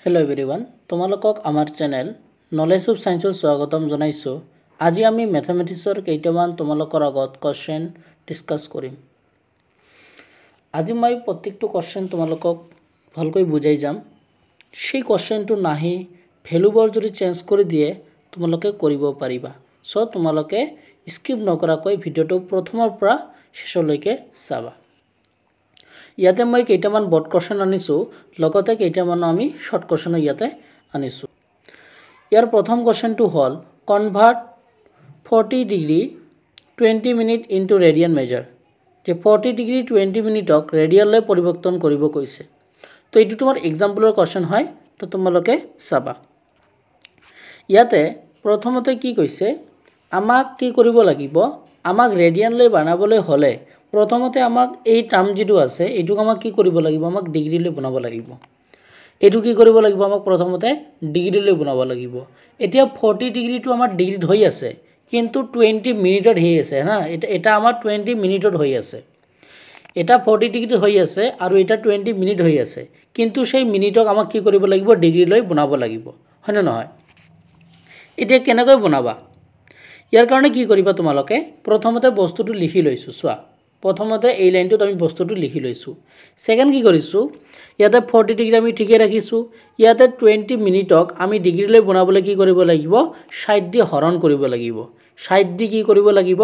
Hello everyone তোমালোকক আমাৰ channel knowledge of সায়েন্সৰ স্বাগতম জনাইছো। আজি আমি ম্যাথমেটিক্সৰ কেইটামান তোমালোকৰ আগত কোৱেশ্চন ডিসকাস কৰিম। আজি মই প্ৰত্যেকটো কোৱেশ্চন তোমালোকক ভালকৈ বুজাই যাম। সেই কোৱেশ্চনটো নাহি ভ্যালুবোৰ যদি চেঞ্জ কৰি দিয়ে তোমালোকে কৰিব পাৰিবা। সো তোমালোকে স্কিপ নকৰাকৈ ভিডিওটো প্ৰথমৰ পৰা শেষলৈকে চাবা। ইয়াতে মই কেইটামান বৰ্ড কোৱেশ্চন আনিছো, লগতে কেইটামান আমি শৰ্ট কোৱেশ্চন ইয়াতে আনিছো। ইয়াৰ প্ৰথম কোৱেশ্চনটো হ'ল convert 40 degree 20 minute into radian measure. যে 40 ডিগ্ৰী 20 মিনিটক ৰেডিয়ানলৈ পৰিৱৰ্তন কৰিব কৈছে। তো এইটো তোমাৰ এক্সাম্পলৰ কোৱেশ্চন হয়, তো তোমালোকে চাবা। ইয়াতে প্ৰথমতে কি কৈছে, আমাক কি কৰিব লাগিব, আমাক ৰেডিয়ানলৈ বনাবলৈ হলে প্ৰথমতে আমাক এই টাৰ্ম যেটো আছে এইটো আমাক কি কৰিব লাগিব, আমাক ডিগ্ৰীলৈ বনাব লাগিব। এইটো কি কৰিব লাগিব, আমাক প্ৰথমতে ডিগ্ৰীলৈ বনাব লাগিব। এতিয়া 40 ডিগ্ৰীটো আমাৰ ডিগ্ৰীত হৈ আছে, কিন্তু 20 মিনিটত হৈ আছে না। এটা আমাৰ 20 মিনিটত হৈ আছে। এটা 40 ডিগ্ৰীত হৈ আছে আৰু এটা 20 মিনিট হৈ আছে, কিন্তু সেই মিনিটক আমাক কি কৰিব লাগিব, ডিগ্ৰীলৈ বনাব লাগিব, হয় না নহয়? এতিয়া কেনেকৈ বনাবা? ইয়াৰ কাৰণে কি কৰিবা, তোমালোকে প্ৰথমতে বস্তুটো লিখি লৈছো। চোৱা, প্ৰথমতে এই লাইনটোত আমি বস্তুটো লিখি লৈছো। সেকেন্ড কি কৰিছো, ইয়াতে 40 ডিগ্ৰী আমি ঠিকে ৰাখিছো। ইয়াতে 20 মিনিটক আমি ডিগ্ৰীলৈ বনাবলৈ কি কৰিব লাগিব, 60 দি হৰণ কৰিব লাগিব। 60 দি কি কৰিব লাগিব,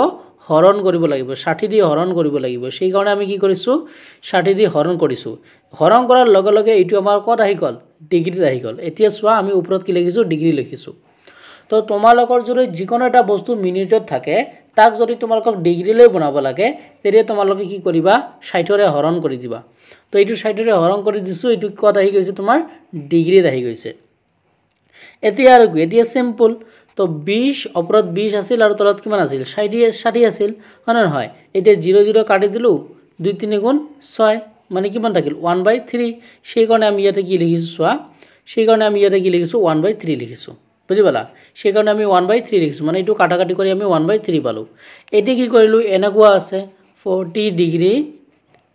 হৰণ কৰিব লাগিব। 60 দি হৰণ কৰিব লাগিব। সেই কাৰণে আমি কি কৰিছো, 60 দি হৰণ কৰিছো। হৰণ কৰাৰ লগে লগে এইটো আমাৰ কত আহি গল, ডিগ্ৰীত আহি গল। এতিয়া চোৱা, আমি ওপৰত কি লিখিছো, ডিগ্ৰী লিখিছো। তো তোমালোকৰ যদি যিকোনো এটা বস্তু মিনিটত থাকে, তাক যদি তোমালোকক ডিগ্ৰীলৈ বনাব লাগে, তেতিয়া তোমালোকে কি কৰিবা, 60ৰে হৰণ কৰি দিবা। তো এইটো 60ৰে হৰণ কৰি দিছো, এইটো কত আহি গৈছে, তোমাৰ ডিগ্ৰীত আহি গৈছে। এতিয়া আৰু কি, এতিয়া সিম্পল। তো 20 ওপৰত 20 আছিল আৰু তলত কিমান আছিল, 60 আছিল, হয় না নহয়? এতিয়া 0 0 কাটি দিলো, 2 3 গুণ 6 মানে কিমান থাকিল, 1/3। সেই কাৰণে আমি ইয়াতে কি লিখিছো, চোৱা, সেই কাৰণে আমি ইয়াতে কি লিখিছো, 1/3 লিখিছো। বুজি পালা? সেই কাৰণে আমি 1/3 লিখিছো, মানে এইটো কাটাকাটি কৰি আমি 1/3 পালো। এতিয়া কি কৰিলো, এনেকুৱা আছে 40 ডিগ্ৰী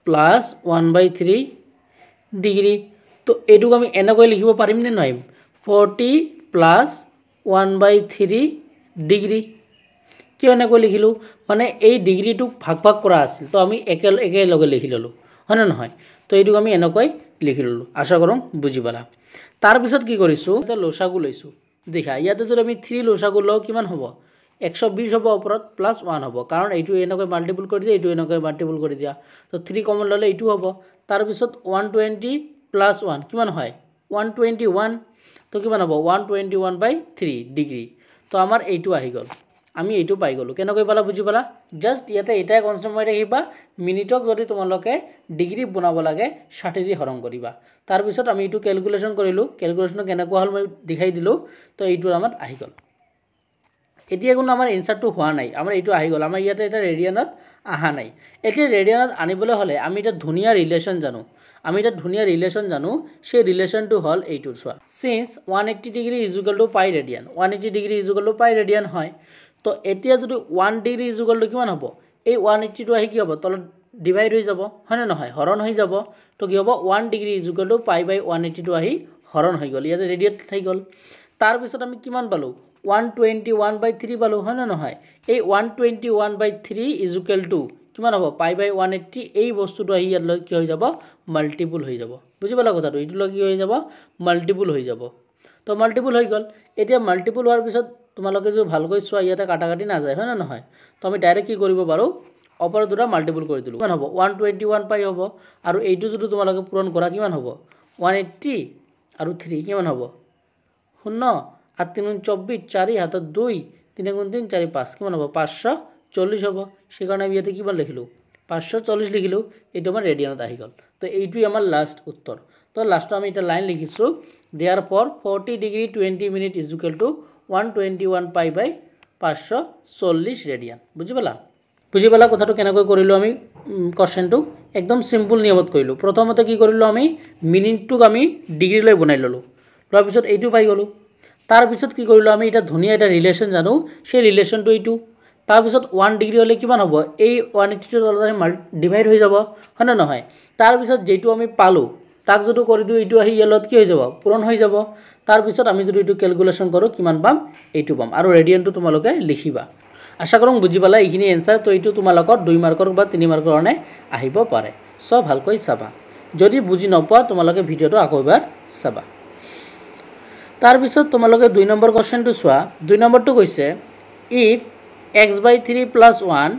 প্লাস 1/3 ডিগ্ৰী। তো এইটোক আমি এনেকৈ লিখিব পাৰিম নে নোৱাৰিম, 40 প্লাস 1/3 ডিগ্ৰী। কিয় এনেকৈ লিখিলো, মানে এই ডিগ্ৰীটোক ভাগ ভাগ কৰা আছিল, তো আমি একেলগে লিখি ললো, হয় না নহয়? তো এইটোক আমি এনেকৈ লিখি ললো। আশা কৰোঁ বুজি পালা। তাৰ পিছত কি কৰিছো, এটা লসাগু লৈছো। দেখা, ইয়াতে যদি আমি 3 লসাগু লওঁ কিমান হ'ব, 120 হ'ব ওপৰত, প্লাস 1 হ'ব, কাৰণ এইটো এনেকৈ মাল্টিপল কৰি দিয়া, এইটো এনেকৈ মাল্টিপল কৰি দিয়া। তো 3 কমন ললে এইটো হ'ব। তাৰ পিছত 120 প্লাস 1 কিমান হয়, 121। তো কিমান হ'ব, 121/3 ডিগ্ৰী। তো আমাৰ এইটো আহি গ'ল, আমি এইটো পাই গলো। কেনেকৈ পালা, বুজি পালা? জাস্ট ইয়াতে এটাই কনচেপ্ট মাৰি ৰাখিবা, মিনিটক যদি তোমালোকে ডিগ্ৰী বনাব লাগে 60 দি হৰণ কৰিবা। তাৰ পিছত আমি এইটো ক্যালকুলেশন কৰিলো, ক্যালকুলেশন কেনেকুৱা হল মই দেখাই দিলো। তো এইটো আমাৰ আহি গ'ল। এতিয়া কোনো আমাৰ এনসাৰটো হোৱা নাই, আমাৰ এইটো আহি গ'ল। আমাৰ ইয়াতে এটা ৰেডিয়ানত আহা নাই। এতিয়া ৰেডিয়ানত আনিবলৈ হলে আমি এটা ধুনীয়া ৰিলেশন জানো। সেই ৰিলেশনটো হল এইটো। চোৱা, since 180 degree is equal to pi radian, 180 degree is equal to pi radian হয়। তো এতিয়া যদি 1 ডিগ্ৰী ইজ ইকুয়াল টু কিমান হ'ব, এই 180 টো আহি কি হ'ব, তলত ডিভাইড হৈ যাব, হয় না নহয়, হৰণ হৈ যাব। তো কি হ'ব, 1 degree is equal to pi by 180 টো আহি হৰণ হৈ গ'ল, ইয়াতে ৰেডিয়ান হৈ গ'ল। তাৰ পিছত আমি কিমান পালো, 121/3 পালো, হয় না নহয়? এই 121/3 ইজ ইকুয়াল টু কিমান হ'ব, পাই বাই 180। এই বস্তুটো আহি ইয়াত কি হৈ যাব, মাল্টিপল হৈ যাব। বুজি পালা কথাটো? এইটো কি হৈ যাব, মাল্টিপল হৈ যাব। তো মাল্টিপল হৈ গ'ল। এতিয়া মাল্টিপল হোৱাৰ পিছত তোমালোকে যদি ভালকৈ চোৱা, ইয়াতে কাটাকাটি নাযায়, হয় না নহয়? তো আমি ডাইৰেক্ট কি কৰিব পাৰো, ওপৰৰ দুটা মাল্টিপল কৰি দিলো, কিমান হ'ব, 121 পাই হ'ব। আৰু এইটো যদি তোমালোকে পূৰণ কৰা কিমান হ'ব, 180 আৰু 3 কিমান হ'ব, 0 আর 3 গুণ 24, 4 হাতত 2, 3 গুণ 3 4 5 কিমান হ'ব, 540 হ'ব। সেই কাৰণে আমি ইয়াতে কিমান লিখিলো, 540 লিখিলো। এইটো আমাৰ ৰেডিয়ানত আহি গ'ল। তো এইটোই আমাৰ লাস্ট উত্তৰ। তো লাস্টত আমি এটা লাইন লিখিছো, therefore 40 degree 20 minute is equal to 121 pi by 540 radian. বুজি পালা? বুজি পালা কথাটো কেনেকৈ কৰিলো আমি কোৱেশ্চনটো? একদম সিম্পল নিয়মত কৰিলো। প্ৰথমতে কি কৰিলো, আমি মিনিটটোক আমি ডিগ্ৰীলৈ বনাই ললো, লোৱাৰ পিছত এইটো পাই গলো। তাৰ পিছত কি কৰিলো, আমি এটা ধুনীয়া এটা ৰিলেশন জানো, সেই ৰিলেশনটো এইটো। তাৰ পিছত 1 ডিগ্ৰী হলে কিমান হ'ব, এই 180 টো তলত ডিভাইড হৈ যাব, হয় না নহয়? তাৰ পিছত যেটো আমি পালো তাক যদি কৰি দিওঁ এইটো আহি ইয়ালত কি হৈ যাব পূৰণ হৈ যাব তাৰপিছত আমি যদি এইটো ক্যালকুলেশন কৰোঁ কিমান পাম এইটো পাম আৰু ৰেডিয়ানটো তোমালোকে লিখিবা আশা কৰোঁ বুজি পালা এইখিনি এনসাৰ তো এইটো তোমালোকৰ 2 মাৰ্কৰ বা 3 মাৰ্কৰ কাৰণে আহিব পাৰে সব ভালকৈ চাবা যদি বুজি নপোৱা তোমালোকে ভিডিওটো আকৌ এবাৰ চাবা তাৰপিছত তোমালোকে 2 নম্বৰ কোৱেশ্চনটো চোৱা 2 নম্বৰটো কৈছে if x/3 + 1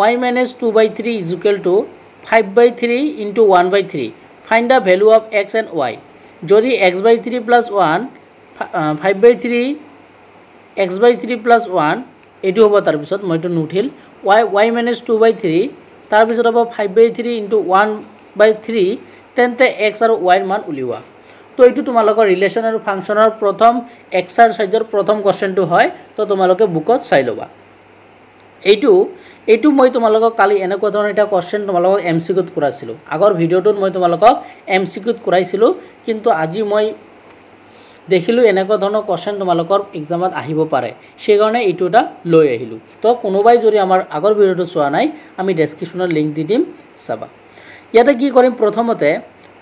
y - 2/3 is equal to 5/3 into 1/3 find the value of x and y যদি x/3 + 1 5/3 x/3 + 1 এটো হ'ব তাৰপিছত মইটো নুঠিল y - 2/3 তাৰপিছত হ'ব 5/3 into 1/3 তেন্তে x আৰু y ৰ মান উলিওৱা তো এইটো তোমালোকৰ ৰিলেশন আৰু ফাংশনৰ প্ৰথম এক্সাৰসাইজৰ প্ৰথম কোৱেশ্চনটো হয় তো তোমালোকে বুকত চাই লবা এইটো মই তোমালোকক কালি এনেকুৱা ধৰণৰ এটা কোৱেশ্চন তোমালোকক এমসিকিউত কৰাইছিলো আগৰ ভিডিওটোত মই তোমালোকক এমসিকিউত কৰাইছিলো কিন্তু আজি মই দেখিলো এনেকুৱা ধৰণৰ কোৱেশ্চন তোমালোকৰ এক্সামত আহিব পাৰে সেই কাৰণে এইটোটা লৈ আহিলো তো কোনোবাই যদি আমাৰ আগৰ ভিডিওটো চোৱা নাই আমি ডেসক্ৰিপচনত লিংক দি দিম চাবা ইয়াতে কি কৰিম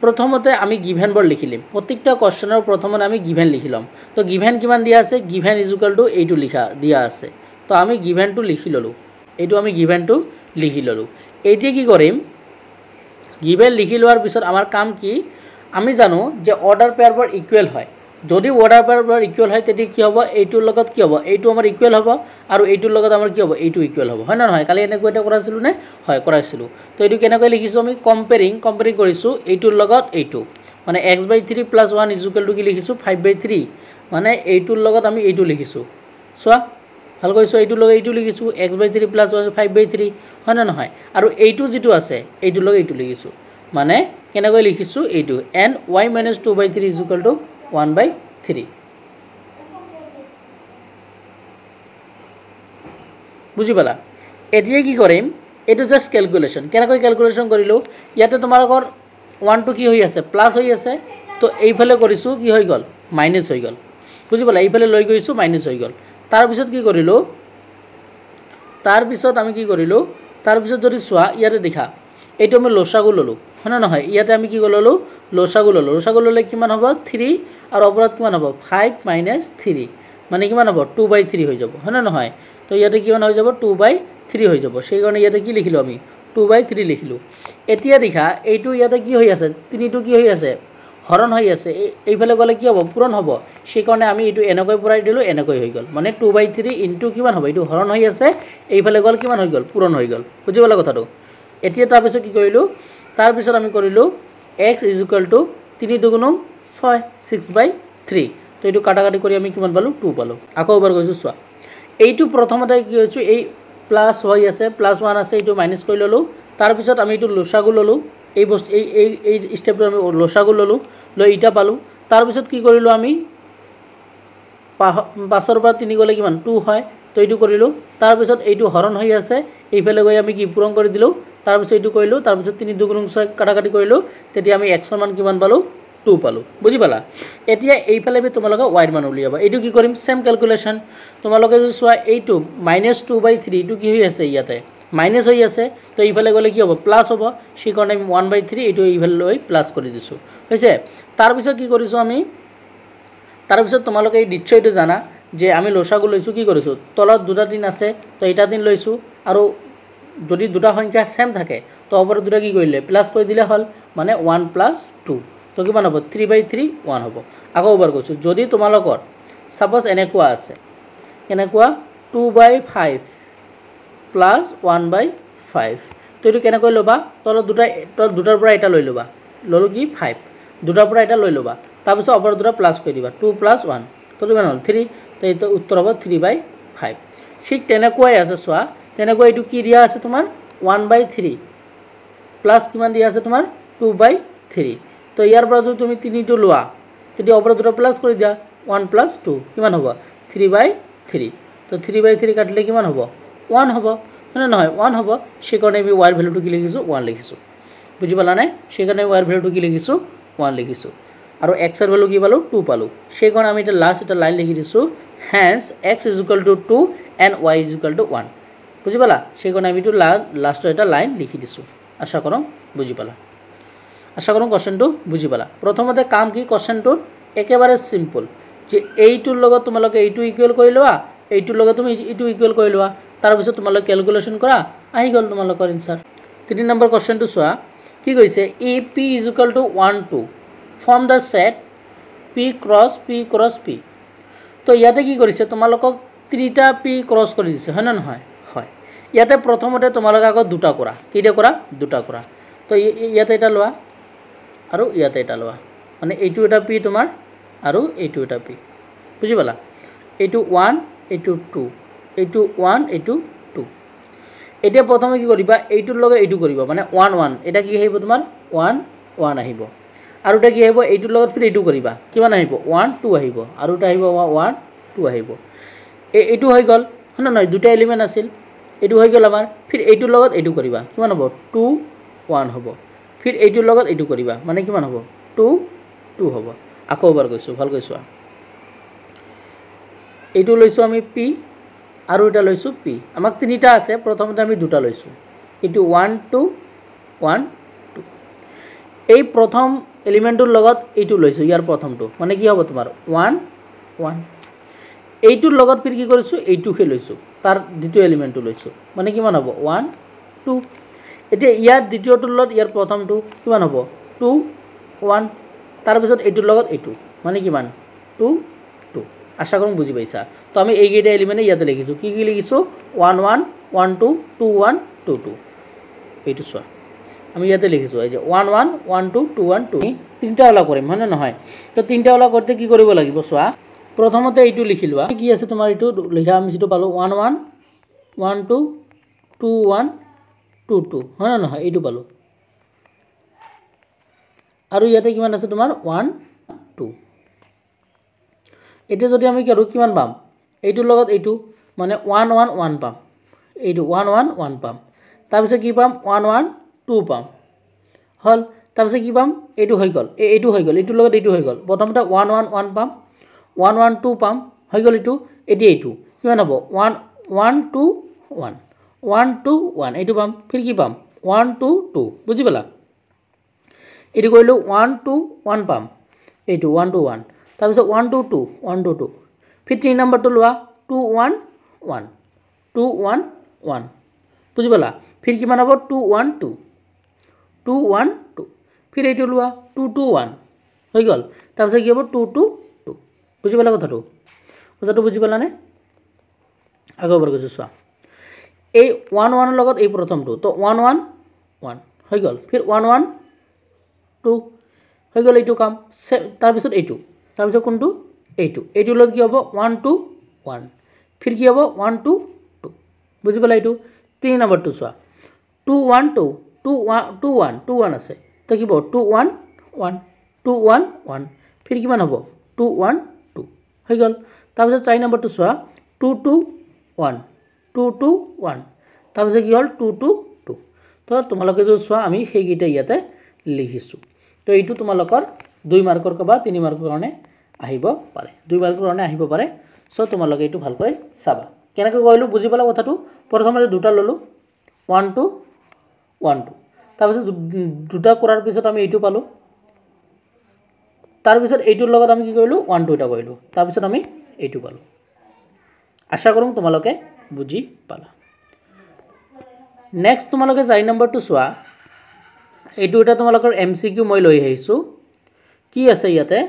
প্ৰথমতে আমি গিভেন বৰ লিখিলিম প্ৰত্যেকটা কোৱেশ্চনৰ প্ৰথমতে আমি গিভেন লিখিলাম তো গিভেন কিমান দিয়া আছে গিভেন = এইটো লিখা দিয়া আছে তো আমি গিভেনটো লিখি ললো এইটো আমি গিভেনটো লিখি ললো এইটি কি কৰিম গিভেন লিখি লোৱাৰ পিছত আমাৰ কাম কি আমি জানো যে অৰ্ডাৰ পেয়াৰ বৰ ইকুৱেল হয় যদি অৰ্ডাৰ পেয়াৰ বৰ ইকুৱেল হয় তেতিয়া কি হ'ব এইটোৰ লগত কি হ'ব এইটো আমাৰ ইকুৱেল হ'ব আৰু এইটোৰ লগত আমাৰ কি হ'ব এইটো ইকুৱেল হ'ব হয় না নহয় কালি এনেকৈ এটা কৰাইছিলো নে হয় কৰাইছিলো তো এইটো কেনেকৈ লিখিছো আমি কম্পেয়াৰিং কৰিছো এইটোৰ লগত এইটো মানে x/3 + 1 = কি লিখিছো 5/3 মানে এইটোৰ লগত আমি এইটো লিখিছো চোৱা ভাল কৈছো এইটোৰ লগত এইটো লিখিছো x/3 + 1 5/3 হয় না নহয় আৰু এইটো যেটো আছে এইটোৰ লগত এইটো লিখিছো মানে কেনেকৈ লিখিছো এইটো n y - 2/3 = 1/3 বুজি পালা এতিয়া কি কৰিম এটো জাস্ট ক্যালকুলেশন কেনেকৈ ক্যালকুলেশন কৰিলো ইয়াতে তোমালোকৰ 1 টো কি হৈ আছে প্লাস হৈ আছে তো এইফালে কৰিছো কি হৈ গল মাইনাস হৈ গল বুজি পালা এইফালে লৈ গৈছো মাইনাস হৈ গল তাৰ পিছত কি কৰিলো তাৰ পিছত যদি চোৱা ইয়াতে দেখা এইটো আমি লসাগু ললো হয় না নহয় ইয়াতে আমি কি ললো লসাগু ললে কিমান হ'ব 3 আৰু অপৰাধ কিমান হ'ব 5 - 3 মানে কিমান হ'ব 2/3 হৈ যাব হয় না নহয় তো ইয়াতে কিমান হৈ যাব 2/3 হৈ যাব সেই কাৰণে ইয়াতে কি লিখিলো আমি 2/3 লিখিলো এতিয়া দেখা এইটো ইয়াতে কি হৈ আছে 3 টো কি হৈ আছে হৰণ হৈ আছে এইফালে গলে কি হ'ব পূৰণ হ'ব সেই কাৰণে আমি এইটো এনেকৈ পুৰাই দিলো এনেকৈ হৈ গল মানে 2/3 ইনটু কিমান হ'ব এইটো হৰণ হৈ আছে এইফালে গল কিমান হৈ গল পূৰণ হৈ গল বুজি পালা কথাটো এতিয়া তাৰ পিছত কি কৰিলো তাৰ পিছত আমি কৰিলো x = 3 * 2 = 6 6/3 তো এইটো কাটাকাটি কৰি আমি কিমান পালো 2 পালো আকৌ এবাৰ কৈছো চোৱা এইটো প্ৰথমতে কি হৈছে এই প্লাস হৈ আছে প্লাস 1 আছে এইটো মাইনাস কৰি ললো তাৰ পিছত আমি এইটো লসাগু ললো এই বস্তু এই স্টেপটো আমি লসাগু ললো লৈ ইটা পালো তাৰ পিছত কি কৰিলো আমি 5 পৰা 3 গলে কিমান 2 হয় তো এইটো কৰিলো তাৰ পিছত এইটো হৰণ হৈ আছে এইফালে গৈ আমি কি পূৰণ কৰি দিলো তাৰ পিছত এইটো কৰিলো তাৰ পিছত 3 * 2 = 6 কাটাকাটি কৰিলো তেতিয়া আমি x ৰ মান কিমান পালো 2 পালো বুজি পালা এতিয়া এইফালে বি তোমালোকে y ৰ মান উলিয়াবা এইটো কি কৰিম সেম ক্যালকুলেশন তোমালোকে যদি চোৱা এইটো -2/3 টো কি হৈ আছে ইয়াতে মাইনাস হৈ আছে তো এইফালে গলে কি হ'ব প্লাস হ'ব সেই কাৰণে আমি 1/3 এইটো এইফালে লৈ প্লাস কৰি দিছো হৈছে তাৰ পিছত কি কৰিছো আমি তাৰ পিছত তোমালোকে এই নিশ্চয়টো জানা যে আমি লসাগু লৈছো কি কৰিছো তলত দুটা দিন আছে তো এটা দিন লৈছো আৰু যদি দুটা সংখ্যা সেম থাকে তো ওপৰত দুটা কি কৰিলে প্লাস কৰি দিলে হল মানে 1 + 2 তো কিমান হ'ব 3/3 1 হ'ব আকৌ এবাৰ কৈছো যদি তোমালোকৰ সাপোজ এনেকুৱা আছে কেনেকুৱা 2/5 + 1/5 তো এইটো কেনেকৈ লবা তলত দুটাৰ পৰা এটা লৈ লবা ললো কি 5 দুটাৰ পৰা এটা লৈ লবা তাৰ পিছত ওপৰত দুটা প্লাস কৰি দিবা 2 + 1 তো কিমান হ'ল 3 তো এইটো উত্তৰ হ'ব 3/5 ঠিক তেনেকুৱাই আছে চোৱা তেনেকৈ এইটো কি দিয়া আছে তোমাৰ 1/3 প্লাস কিমান দিয়া আছে তোমাৰ 2/3 তো ইয়াৰ পৰা যদি তুমি 3 টো লোৱা তেতিয়া ওপৰত দুটা প্লাস কৰি দিয়া 1 + 2 কিমান হ'ব 3/3 তো 3/3 কাটিলে কিমান হ'ব 1 হ'ব মানে নহয় 1 হ'ব সেই কাৰণে আমি y ৰ ভ্যালুটো কি লিখিছো 1 লিখিছো বুজি পালা নাই সেই কাৰণে y ৰ ভ্যালুটো কি লিখিছো 1 লিখিছো আৰু x ৰ ভ্যালু কি পালো 2 পালো সেই কাৰণে আমি এটা লাস্ট এটা লাইন লিখি দিছো hence x = 2 and y = 1 বুজি পালা সেই কাৰণে আমি তো লাস্টৰ এটা লাইন লিখি দিছো আশা কৰম বুজি পালা আশা কৰোঁ কোৱেশ্চনটো বুজি পালা প্ৰথমতে কাম কি কোৱেশ্চনটোৰ একেবাৰে সিম্পল যে এইটোৰ লগত তোমালোকে এইটো ইকুৱেল কৰি লোৱা এইটোৰ লগত তুমি এইটো ইকুৱেল কৰি লোৱা তাৰ পিছত তোমালোকে ক্যালকুলেশন কৰা আহি গল তোমালোকৰ আনসাৰ 3 নম্বৰ কোৱেশ্চনটো চোৱা কি কৈছে AP = 1 2 form the set P cross P তো ইয়াতে কি কৰিছে তোমালোকক তিনিটা P ক্ৰস কৰি দিছে হয় না নহয় হয় ইয়াতে প্ৰথমতে তোমালোকে আগত দুটা কৰা কিটা কৰা দুটা কৰা তো ইয়াতে এটা লোৱা আৰু ইয়াতে এটা লোৱা মানে এইটো এটা P তোমাৰ আৰু এইটো এটা P বুজি পালা এইটো 1 এইটো 2 এইটো 1 এইটো 2 এতিয়া প্ৰথমে কি কৰিবা এইটোৰ লগে এইটো কৰিবা মানে 1 1 এটা কি আহিব তোমাৰ 1 1 আহিব আৰু এটা কি আহিব এইটোৰ লগত ফিৰ এইটো কৰিবা কিমান আহিব 1 2 আহিব আৰু এটা আহিব 1 2 আহিব এইটো হৈ গল না নহয় দুটা এলিমেন্ট আছিল এইটো হৈ গল আমাৰ ফিৰ এইটোৰ লগত এইটো কৰিবা কিমান হ'ব 2 1 হ'ব ফিৰ এইটোৰ লগত এইটো কৰিবা মানে কিমান হ'ব 2 2 হ'ব আকৌ এবাৰ কৈছো ভাল কৈছো এইটো লৈছো আমি P আৰু এটা লৈছো P আমাক তিনিটা আছে প্ৰথমতে আমি দুটা লৈছো এইটো 1 2 1 2 এই প্ৰথম এলিমেন্টৰ লগত এইটো লৈছো ইয়াৰ প্ৰথমটো মানে কি হ'ব তোমাৰ 1 1 এইটোৰ লগত ফিৰ কি কৰিছো এইটোকে লৈছো তাৰ দ্বিতীয় এলিমেন্টটো লৈছো মানে কিমান হ'ব 1 2 এতিয়া ইয়াৰ দ্বিতীয়টোৰ লগত ইয়াৰ প্ৰথমটো কিমান হ'ব 2 1 তাৰ পিছত এইটোৰ লগত এইটো মানে কিমান 2 2 আশা কৰোঁ বুজি পাইছা তো আমি এই গেটা এলিমেন্ট ইয়াতে লিখিছো কি কি লিখিছো 1 1 1 2 2 1 2 2 এইটো চোৱা আমি ইয়াতে লিখিছো এই যে 1 1 1 2 2 1 2 তিনটা ওলা কৰিম মানে নহয় তো তিনটা ওলা কৰতে কি কৰিব লাগিব চোৱা প্ৰথমতে এইটো লিখিলবা কি আছে তোমাৰ এইটো লিখা আমি যেটো পালো 1 1 1 2 2 1 2 2 হয় না নহয় এইটো পালো আৰু ইয়াতে কিমান আছে তোমাৰ 1 2 এটা যদি আমি কৰো কিমান পাম এইটোৰ লগত এইটো মানে 1 1 1 পাম এইটো 1 1 1 পাম তাৰ পিছত কি পাম 1 1 2 পাম হল তাৰ পিছত কি পাম এইটো হৈ গল এইটো হৈ গল এইটোৰ লগত এইটো হৈ গল প্ৰথমতে 1 1 1 পাম 1 1 2 পাম হৈ গল এইটো এইটো কিমান হ'ব 1 1 2 1 1 2 1 এইটো পাম ফিৰ কি পাম 1 2 2 বুজি পালা এটো কইলো 1 2 1 পাম এইটো 1 2 1 তাৰ পিছত 1 2 2 1 2 2 ফিৰ 3 নম্বৰটো লোৱা 2 1 1 2 1 1 বুজি পালা ফিৰ কিমান হ'ব 2 1 2 2 1 2 ফিৰ এইটো লোৱা 2 2 1 হৈ গল তাৰ পিছত কি হ'ব 2 2 2 বুজি পালা কথাটো বুজি পালা নে আগৰ বৰ্গ চোৱা এই 1 1 লগত এই প্ৰথমটো তো 1 1 1 হৈ গল ফিৰ 1 1 2 হৈ গল এইটো কাম তাৰ পিছত এইটো তাৰ পিছত কোনটো এইটো লগত কি হ'ব 1 2 1 ফিৰ কি হ'ব 1 2 2 বুজি পালা এইটো 3 নম্বৰটো চোৱা 2 1 2 2 1 2 1 2 1 আছে তো কি হ'ব 2 1 1 2 1 1 ফিৰ কিমান হ'ব 2 1 2 হৈ গল তাৰ পিছত 4 নম্বৰটো চোৱা 2 2 1 2 2 1 তাৰ পিছত কি হ'ল 2 2 2 তো তোমালোকে যে চোৱা আমি সেই গিটা ইয়াতে লিখিছো তো এইটো তোমালোকৰ 2 মাৰ্কৰ বা 3 মাৰ্কৰ কাৰণে আহিব পাৰে 2 মাৰ্কৰ কাৰণে আহিব পাৰে সো তোমালোকে এইটো ভালকৈ চাবা কেনেকৈ কইলো বুজি পালা কথাটো প্ৰথমতে দুটা ললো 1 2 1 2 তাৰ পিছত দুটা কৰাৰ পিছত আমি এইটো পালো তাৰ পিছত এইটোৰ লগত আমি কি কইলো 1 2 টা কইলো তাৰ পিছত আমি এইটো পালো আশা কৰোঁ তোমালোকে বুজি পালা নেক্সট তোমালোকে 4 নম্বৰটো চোৱা এইটো এটা তোমালোকৰ MCQ মই লৈ আহিছো কি আছে ইয়াতে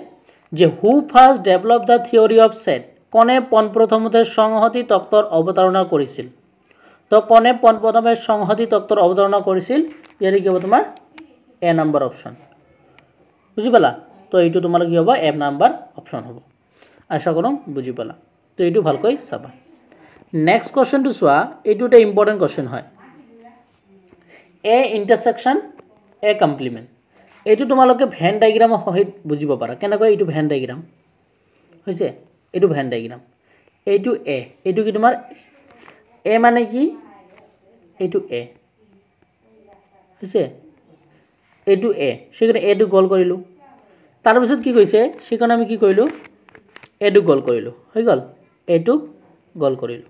যে who first develop the theory of set কোনে পোনপ্ৰথমতে সংহতি তত্ত্বৰ অৱতাৰণা কৰিছিল তো কোনে পোনপ্ৰথমে সংহতি তত্ত্বৰ অৱতাৰণা কৰিছিল ইয়াৰে কি হ'ব তোমাৰ এ নম্বৰ অপচন বুজি পালা তো এইটো তোমাৰ কি হ'ব এ নম্বৰ অপচন হ'ব আশা কৰোঁ বুজি পালা তো এইটো ভালকৈ চাবা নেক্সট কোৱেশ্চনটো চোৱা এইটো এটা ইম্পৰ্টেন্ট কোৱেশ্চন হয় এ ইন্টাৰসেকশন এ কমপ্লিমেন্ট এইটো তোমালোকে ভেন ডায়াগ্ৰামৰ সহিত বুজিব পাৰা কেনেকৈ এইটো ভেন ডায়াগ্ৰাম হৈছে এইটো ভেন ডায়াগ্ৰাম এইটো এ এইটো কি তোমাৰ এ মানে কি এইটো এ হৈছে এইটো এ সেখানে এ টো গল কৰিলো তাৰ পিছত কি কৈছে সেখানে আমি কি কৰিলো এ টো গল কৰিলো হৈ গল এটো গল কৰিলো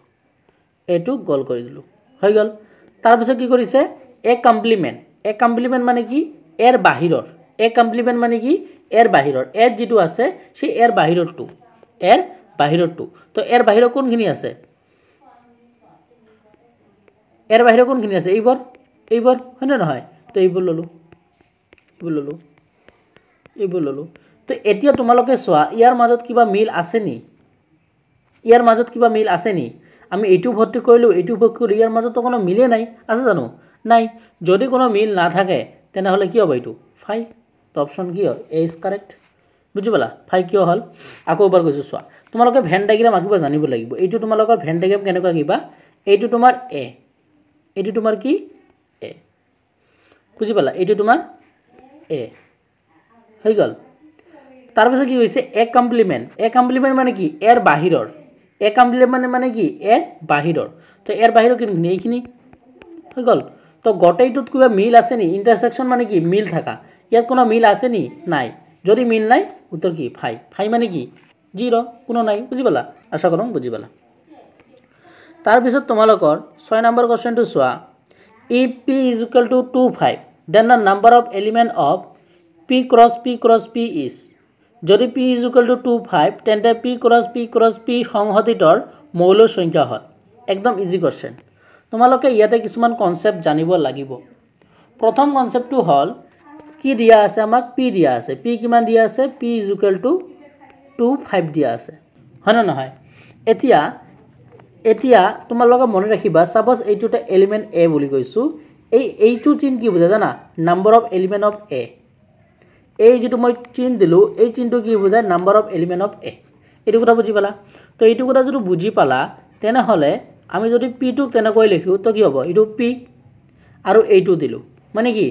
এটো গল কৰি দিলো হৈ গল তাৰ পিছত কি কৰিছে এ কমপ্লিমেন্ট মানে কি এৰ বাহিৰৰ এ কমপ্লিমেন্ট মানে কি এৰ বাহিৰৰ এৰ যেটো আছে সেই এৰ বাহিৰৰটো এৰ বাহিৰৰটো তো এৰ বাহিৰৰ কোনখিনি আছে এৰ বাহিৰৰ কোনখিনি আছে এইবোৰ হয় না নহয় তো এইবোৰ ললো তো এতিয়া তোমালোকে চোৱা ইয়াৰ মাজত কিবা মিল আছে নি আমি এইটো ভৰ্তি কৰিলো এইটো ভৰ্তি কৰি ইয়াৰ মাজত তো কোনো মিলে নাই আছে জানো নাই যদি কোনো মিল না থাকে তেনে হলে কি হ'ব এইটো ফাই তো অপশন কি হয় এ ইজ কারেক্ট বুজি পালা ফাই কিয় হল আকৌ এবাৰ কৈছো চোৱা তোমালোকে ভেন ডায়াগ্ৰাম আঁকিব জানিব লাগিব এইটো তোমালোকৰ ভেন ডায়াগ্ৰাম কেনেকৈ আঁকিবা এইটো তোমাৰ এ এইটো তোমাৰ কি এ বুজি পালা এইটো তোমাৰ এ হৈ গল তাৰ পিছত কি হৈছে এ কমপ্লিমেন্ট মানে কি এৰ বাহিৰৰ এ কমপ্লিমেন্ট মানে কি এৰ বাহিৰৰ তো এৰ বাহিৰৰ কিনি এইখিনি হৈ গল তো গটেইটোত কিবা মিল আছে নি ইন্টারসেকশন মানে কি মিল থাকা ইয়াত কোনো মিল আছে নি নাই যদি মিল নাই উত্তৰ কি ফাই মানে কি 0 কোনো নাই বুজি পালা আশা কৰোঁ বুজি পালা তাৰ পিছত তোমালোকৰ 6 নম্বৰ কোৱেশ্চনটো চোৱা if p is equal to 2 5 then the number of element of p cross p is যদি p is equal to 2 5 তেন্তে p cross p সংহতিতৰ মৌল সংখ্যা হয় একদম ইজি কোৱেশ্চন তোমালোকে ইয়াতে কিছুমান কনসেপ্ট জানিব লাগিব প্ৰথম কনসেপ্টটো হল কি দিয়া আছে আমাক p দিয়া আছে p কিমান দিয়া আছে p is equal to 2 5 দিয়া আছে হয় না নহয় এতিয়া তোমালোকে মনে ৰাখিবা সাপোজ এইটোটা এলিমেন্ট a বুলি কৈছো এইটো চিন কি বুজা জানা number of element of a এই যেটো মই চিন দিলু এই চিনটো কি বুজায় number of element of a এইটো কথা বুজি পালা তো এইটো কথা যদি বুজি পালা তেনে হলে আমি যদি p টো তেনেকৈ লিখো তো কি হ'ব এইটো p আৰু এইটো দিলু মানে কি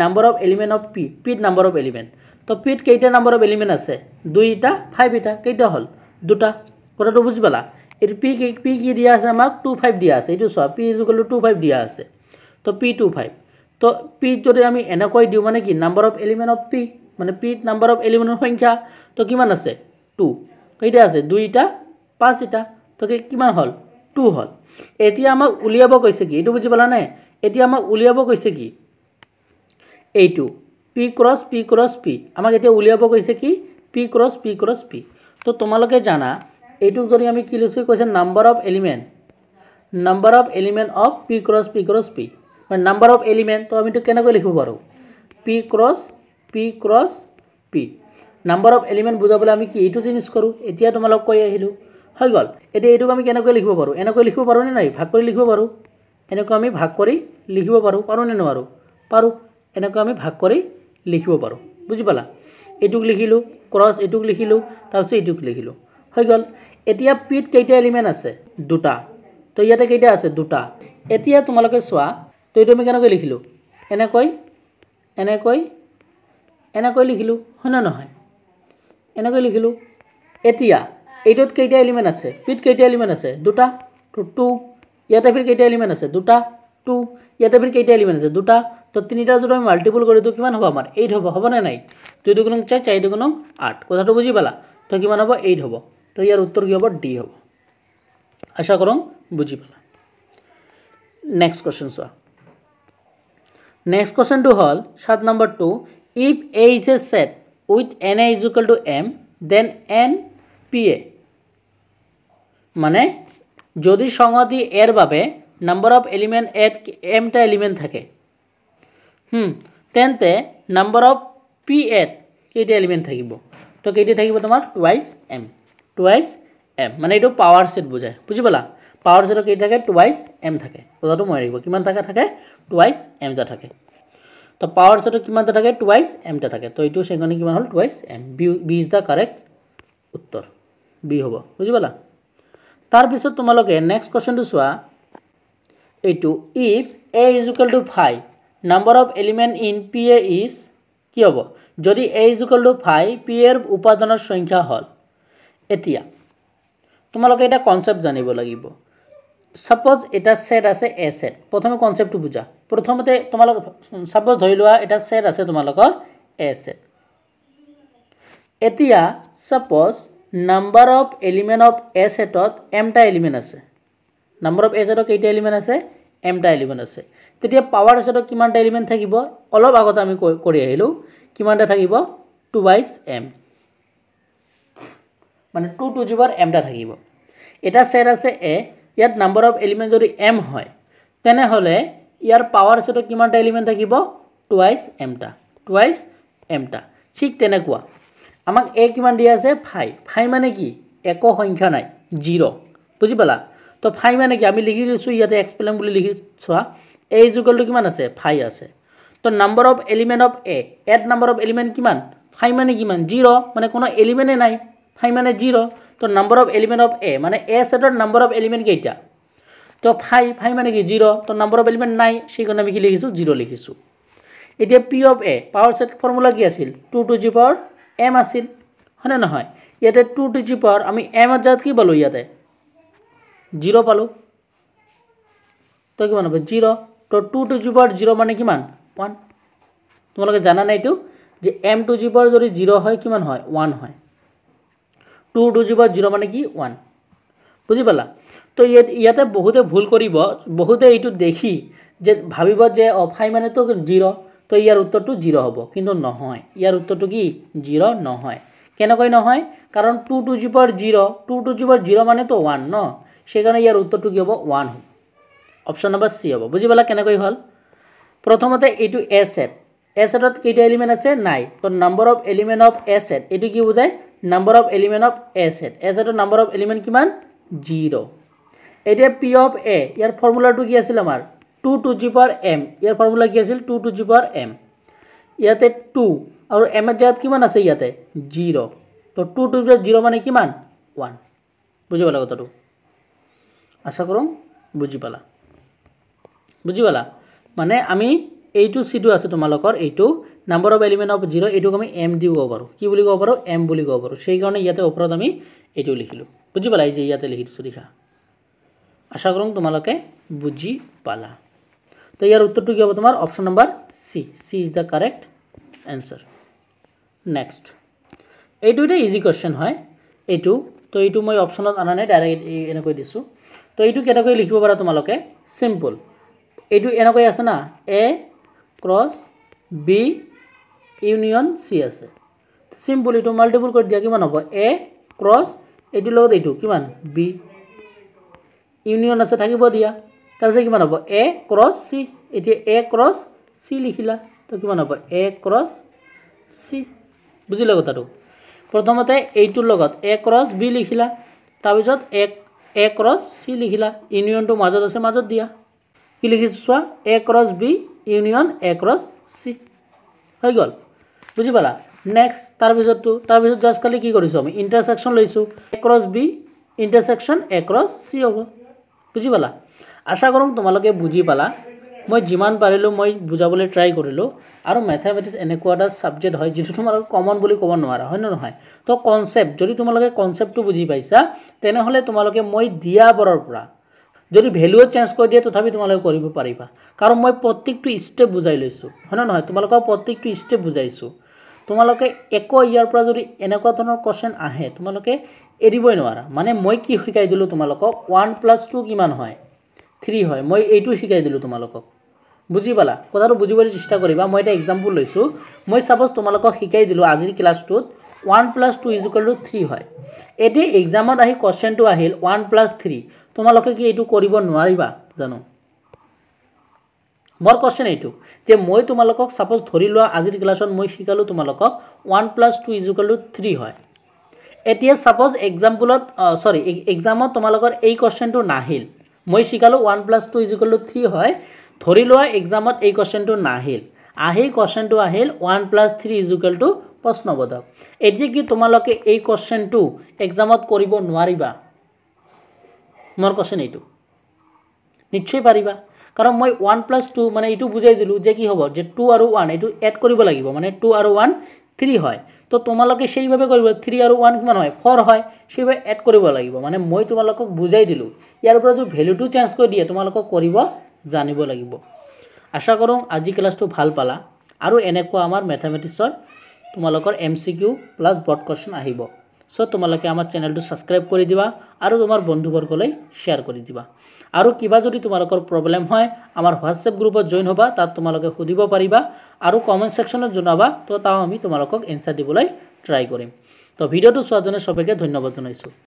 number of element of p number of element তো p কেইটা নাম্বার অফ এলিমেন্ট আছে 2টা 5টা কেইটা হল দুটা কথাটো বুজি পালা এটো p কি দিয়া আছে আমাক 2 5 দিয়া আছে এটো সব p = 2 5 দিয়া আছে তো p 2 5 তো p যদি আমি এনেকৈ দিও মানে কি number of element of p মানে p নাম্বার অফ এলিমেন্টৰ সংখ্যা তো কিমান আছে 2 কেইটা আছে 2টা 5টা তো কিমান হল 2 হল এতিয়া আমাক উলিয়াব কৈছে কি এটো বুজি পালা নাই এতিয়া আমাক উলিয়াব কৈছে কি এইটো p cross p আমাক এতিয়া উলিয়াব কৈছে কি p cross p তো তোমালোকে জানা এইটো যদি আমি কি লিখি কৈছে number of element of p cross p মানে নাম্বার অফ এলিমেন্ট তো আমি তো কেনেকৈ লিখিব পাৰো p cross p number of element বুজাবলৈ আমি কি এইটো চেঞ্জ কৰো এতিয়া তোমালোক কৈ আহিলো হৈ গল এতিয়া এইটো আমি কেনেকৈ লিখিব পাৰো এনেকৈ লিখিব পাৰো নে নাই ভাগ কৰি লিখিব পাৰো এনেকৈ আমি ভাগ কৰি লিখিব পাৰো নে নোৱাৰো পাৰো এনেকৈ আমি ভাগ কৰি লিখিব পাৰো বুজি পালা এইটুক লিখিলো ক্ৰস এইটুক লিখিলো তাৰপিছত এইটুক লিখিলো হৈ গল এতিয়া পিত কেইটা এলিমেন্ট আছে দুটা তো ইয়াতে কেইটা আছে দুটা এতিয়া তোমালোকে চোৱা তো এইটো আমি কেনেকৈ লিখিলো এনেকৈ লিখিলো হয় না নহয় এনেকৈ লিখিলো এতিয়া এইটোত কেইটা এলিমেন্ট আছে পিত কেইটা এলিমেন্ট আছে দুটা তো 2 ইয়াতে ফিৰ কেইটা এলিমেন্ট আছে দুটা 2 ইয়াতে ফিৰ কেইটা এলিমেন্ট আছে দুটা তো তিনিটা যদি আমি মাল্টিপল কৰি দিও কিমান হ'ব আমাৰ 8 হ'ব না নাই 2 2 গুণ 4 4 2 গুণ 8 কথাটো বুজি পালা তো কিমান হ'ব 8 হ'ব তো ইয়াৰ উত্তৰ কি হ'ব ডি হ'ব আশা কৰোঁ বুজি পালা নেক্সট কোৱেশ্চন চোৱা নেক্সট কোৱেশ্চন টু হল 7 number 2 if a is a set with na is equal to m then n pa মানে যদি সংহতি এর বাবে number of element at m টা এলিমেন্ট থাকে তেন্তে নাম্বার অফ p এট কেইটা এলিমেন্ট থাকিব তো কেইটা থাকিব তোমাৰ টুৱাইস m মানে এটো পাৱাৰ সেট বুজায় বুজি পালা পাৱাৰ সেট কেইটা থাকে টুৱাইস m থাকে কথাটো মই ৰাখিব কিমান থাকে টুৱাইস m টা থাকে তো পাৱাৰ সেট কিমান থাকে টুৱাইস m টা থাকে তো এটো সেগনি কিমান হল twice m b is the correct উত্তৰ b হ'ব বুজি পালা তাৰ পিছত তোমালোকে নেক্সট কোৱেশ্চনটো চোৱা এইটো if a is equal to 5 number of element in pa is কি হ'ব যদি a is equal to 5 p এর উপাদানৰ সংখ্যা হল এতিয়া তোমালোকে এটা কনসেপ্ট জানিব লাগিব সাপোজ এটা সেট আছে a সেট প্ৰথমে কনসেপ্টটো বুজা প্ৰথমতে তোমালোক সাপোজ ধৰি লোৱা এটা সেট আছে তোমালোকৰ a সেট এতিয়া suppose number of element of a সেটত m টা এলিমেন্ট আছে নাম্বার অফ a সেটত কেইটা এলিমেন্ট আছে m টা এলিমেন্ট আছে তেতিয়া পাৱাৰ সেটত কিমানটা এলিমেন্ট থাকিব অলপ আগত আমি কৰি আহিলো কিমানটা থাকিব 2/m মানে 2 টু দি পাৱাৰ m টা থাকিব এটা সেট আছে a ইয়াত নাম্বাৰ অফ এলিমেন্ট যদি m হয় তেনেহলে ইয়াৰ পাৱাৰ সেটত কিমানটা এলিমেন্ট থাকিব 2/m টা 2/m টা ঠিক তেনেকুৱা আমাক a কিমান দিয়া আছে 5 5 মানে কি একো সংখ্যা নাই 0 বুজি পালা তো 5 মানে কি আমি লিখি দিছো ইয়াতে এক্সপ্লেইন বুলি লিখি ছোৱা a = কিমান আছে 5 আছে তো number of element of a এড নাম্বাৰ অফ এলিমেন্ট কিমান 5 মানে কিমান 0 মানে কোনো এলিমেন্টে নাই 5 মানে 0 তো number of element of a মানে a সেটৰ নাম্বাৰ অফ এলিমেন্ট কেইটা তো 5 মানে কি 0 তো নাম্বাৰ অফ এলিমেন্ট নাই সেইকাৰণে আমি কি লিখিছো 0 লিখিছো এতিয়া p of a power set formula কি আছিল 2 টু দি পাৱাৰ m আছিল হনে নহয় ইয়াতে 2 টু দি পাৱাৰ আমি m ৰ জাত কি পালো ইয়াতে 0 পালো তো কিমান হবে 0 তো 2 টু দি পাৱাৰ 0 মানে কিমান 1 তোমালোকে জানা নাই এটো যে m টু দি পাৱাৰ যদি 0 হয় কিমান হয় 1 হয় 2 টু দি পাৱাৰ 0 মানে কি 1 বুজি পালা তো ইয়াতে বহুতে ভুল কৰিব বহুতে এটো দেখি যে ভাবিব যে 5 মানে তো 0 তো ইয়াৰ উত্তৰটো 0 হ'ব কিন্তু নহয় ইয়াৰ উত্তৰটো কি 0 নহয় কেনকৈ নহয় কাৰণ 2 to the power 0 2 to the power 0 মানে তো 1 ন সেইকাৰণে ইয়াৰ উত্তৰটো কি হ'ব 1 হ'ব অপচন নম্বৰ সি হ'ব বুজি পালা কেনকৈ হল প্ৰথমতে এটো a সেট a সেটত কেইটা এলিমেন্ট আছে নাই তো number of element of a set এটো কি বুজায় number of element of a set a সেটৰ নাম্বাৰ অফ এলিমেন্ট কিমান 0 এতিয়া p অফ a ইয়াৰ ফৰ্মুলাটো কি আছিল আমাৰ 2 টু দি পাৱাৰ m ইয়াৰ ফৰ্মুলা কি আছিল 2 টু দি পাৱাৰ m ইয়াতে 2 আৰু m এৰ জায়গাত কিমান আছে ইয়াতে 0 তো 2 টু দি পাৱাৰ 0 মানে কিমান 1 বুজি পালা কথাটো আশা কৰোঁ বুজি পালা মানে আমি এইটো সিটো আছে তোমালোকৰ এইটো নাম্বাৰ অফ এলিমেন্ট অফ 0 এইটো আমি m দি ক'ব পাৰো কি বুলি ক'ব পাৰো m বুলি ক'ব পাৰো সেই কাৰণে ইয়াতে ওপৰত আমি এইটো লিখিলো বুজি পালা এই যে ইয়াতে লিখিছো দেখা আশা কৰোঁ তোমালোকে বুজি পালা তো ইয়াৰ উত্তৰটো কি হ'ব তোমাৰ option number C C is the correct answer next এইটো এটা ইজি কোশ্চেন হয় এইটো তো এইটো মই অপচনত আনা নাই ডাইৰেক্ট এনেকৈ দিছো তো এইটো কেনেকৈ লিখিব পাৰা তোমালোকে সিম্পল এইটো এনেকৈ আছে না a cross b union c আছে সিম্পল এইটো মাল্টিপল কৰি দিয়া কিমান হ'ব a ক্ৰস এইটো লগত এইটো কিমান b ইউনিয়ন আছে থাকিব দিয়া তাৰপিছত কিমান হ'ব a ক্রস c এতিয়া a ক্রস c লিখিলা তো কিমান হ'ব a ক্রস c বুজিলা কথাটো প্ৰথমতে এইটোৰ লগত a ক্ৰস b লিখিলা তাৰপিছত a ক্ৰস c লিখিলা ইউনিয়নটো মাজত আছে মাজত দিয়া কি লিখিছো চোৱা a cross b union a cross c হৈ গল বুজি পালা নেক্সট তাৰপিছত জাস্ট খালি কি কৰিছো আমি ইন্টাৰসেকশন লৈছো a cross b ইন্টাৰসেকশন a cross c হ'ব বুজি পালা আশা কৰোঁ তোমালোকে বুজি পালা মই যিমান পাৰিলো মই বুজাবলৈ ট্ৰাই কৰিলো আৰু ম্যাথমেটিক্স এনেকুৱা এটা সাবজেক্ট হয় যেটো তোমালোকে কমন বুলি ক'ব নোৱাৰা হয় নহয় তো কনসেপ্ট যদি তোমালোকে কনসেপ্টটো বুজি পাইছা তেনে হলে তোমালোকে মই দিয়া বৰৰ পৰা যদি ভ্যালু চেঞ্জ কৰি দিয়ে তথাপি তোমালোকে কৰিব পাৰিবা কাৰণ মই প্ৰত্যেকটো স্টেপ বুজাই লৈছো হয় নহয় তোমালোকক প্ৰত্যেকটো স্টেপ বুজাইছো তোমালোকে একো ইয়াৰ পৰা যদি এনেকুৱা ধৰণৰ কোশ্চেন আহে তোমালোকে এৰিবই নোৱাৰা মানে মই কি শিকাই দিলো তোমালোকক 1 + 2 কিমান হয় 3 হয় মই এইটো শিকাই দিলো তোমালোকক বুজি পালা কথাটো বুজিবলৈ চেষ্টা কৰিবা মই এটা एग्जांपल লৈছো মই সাপোজ তোমালোকক শিকাই দিলো আজিৰ ক্লাছটোত 1 + 2 = 3 হয় এটি एग्जामত আহি কোশ্চেনটো আহিল 1 + 3 তোমালোকে কি এইটো কৰিব নোৱাৰিবা জানো মোৰ কোশ্চেন এইটো যে মই তোমালোকক সাপোজ ধৰি লোৱা আজিৰ ক্লাছত মই শিকালো তোমালোকক 1 + 2 = 3 হয় এতিয়া সাপোজ एग्जामত তোমালোকৰ এই কোশ্চেনটো নাহিল মই শিকালো 1 + 2 = 3 হয় ধৰি লোৱা एग्जामত এই কোশ্চেনটো নাহিল আহি কোশ্চেনটো আহিল 1 + 3 = প্ৰশ্নবোধক এতিয়া কি তোমালোকে এই কোশ্চেনটো एग्जामত কৰিব নোৱাৰিবা মোৰ কোশ্চেন এইটো নিশ্চয় পাৰিবা কাৰণ মই 1 + 2 মানে এইটো বুজাই দিলো যে কি হ'ব যে 2 আৰু 1 এইটো এড কৰিব লাগিব মানে 2 আৰু 1 3 হয় তো তোমালোকে সেইভাবে কৰিব 3 আৰু 1 কিমান হয় 4 হয় সেইভাবে এড কৰিব লাগিব মানে মই তোমালোকক বুজাই দিলো ইয়াৰ পৰা যে ভ্যালুটো চেঞ্জ কৰি দিয়ে তোমালোকক কৰিব জানিব লাগিব আশা কৰোঁ আজি ক্লাছটো ভাল পালা আৰু এনেকুৱা আমাৰ ম্যাথমেটিক্সৰ তোমালোকৰ MCQ প্লাস বৰ্ড কোশ্চেন আহিব সো তোমালোকে আমাৰ চ্যানেলটো সাবস্ক্ৰাইব কৰি দিবা আৰু তোমাৰ বন্ধুবৰ্গলৈ শ্বেয়াৰ কৰি দিবা আৰু কিবা যদি তোমালোকৰ প্ৰবলেম হয় আমাৰ হোৱাটছএপ গ্ৰুপত জয়েন হ'বা তাত তোমালোকে সুধিব পাৰিবা আৰু কমেন্ট সেকশনত জনাবা তো তাও আমি তোমালোকক এনসাৰ দিবলৈ ট্ৰাই কৰিম তো ভিডিওটো চোৱাৰ জন্য সবাইকে ধন্যবাদ জনাইছো